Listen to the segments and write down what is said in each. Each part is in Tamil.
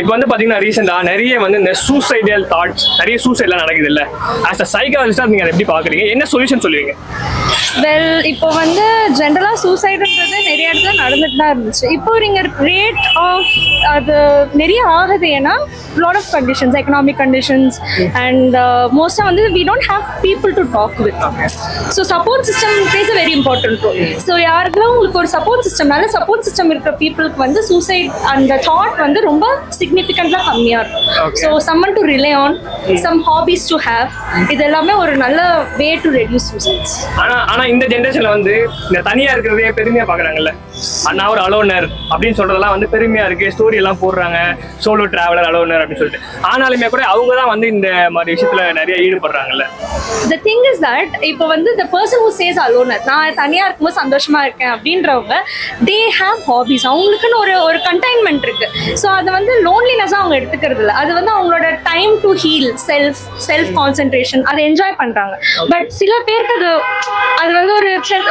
இப்போ வந்து பாத்தீங்கன்னா ரீசெண்டா நிறைய வந்து இந்த சூசைடல் தாட்ஸ் நிறைய சூசைட்லாம் நடக்குது இல்ல. ஆஸ் அ சைக்காலஜிஸ்டா நீங்க அதை எப்படி பாக்குறீங்க, என்ன சொல்யூஷன் சொல்லுவீங்க? வெல், இப்போ வந்து ஜென்ரலாக சூசைடுன்றது நிறைய இடத்துல நடந்துட்டு தான் இருந்துச்சு. இப்போ நீங்கள் ரேட் ஆஃப் அது நிறைய ஆகுது. ஏன்னா lot of conditions, economic conditions and மோஸ்ட்டாக வந்து we don't have people to talk with. So support system plays a very important role. So யாருக்கெல்லாம் உங்களுக்கு ஒரு சப்போர்ட் சிஸ்டம், நல்ல சப்போர்ட் சிஸ்டம் இருக்கிற பீப்புளுக்கு வந்து சூசைட் அந்த தாட் வந்து ரொம்ப சிக்னிஃபிகண்ட்டாக கம்மியாக இருக்கும். So someone to rely on, some hobbies to have, இது எல்லாமே ஒரு நல்ல வே டு ரெடியூஸ் சூசைட்ஸ். ஆனா இந்த ஜெனரேஷன்ல வந்து இந்த தனியா இருக்கிறதே பெருமையா பாக்குறாங்கல்ல. அண்ணா ஒரு அலோனர் அப்படின்னு சொல்றதெல்லாம் வந்து பெருமையா இருக்கு. ஸ்டோரி எல்லாம் போடுறாங்க, சோலோ டிராவலர் அலோனர் அப்படின்னு சொல்லிட்டு. ஆனாலுமே கூட அவங்க தான் வந்து இந்த மாதிரி விஷயத்துல நிறைய ஈடுபடுறாங்கல்ல. The thing is that இப்போ வந்து the person who says alone, நான் தனியா இருக்கும்போது சந்தோஷமா இருக்கேன் அப்படின்றவங்க, they have hobbies. அவங்களுக்குன்னு ஒரு கண்டெய்ன்மெண்ட் இருக்கு. ஸோ அதை வந்து லோன்லினஸாக அவங்க எடுத்துக்கிறது இல்லை. அது வந்து அவங்களோட time to heal, self concentration, அதை என்ஜாய் பண்றாங்க. பட் சில பேருக்கு அது வந்து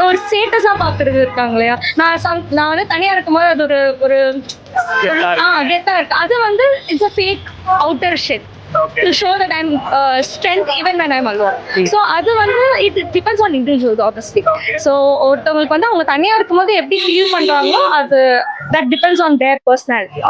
ஒரு ஸ்டேட்டஸா பார்க்கறது இருக்காங்க இல்லையா. நான் வந்து தனியா இருக்கும்போது அது ஒரு கெத்தா இருக்கு. அது வந்து it's a fake outer shell to show that I'm strength even when I'm alone. So அது வந்து it depends on individuals obviously. So ஒருத்தவங்களுக்கு வந்து அவங்க தனியா இருக்கும்போது எப்படி ஃபீல் பண்றாங்களோ அது that depends on their personality.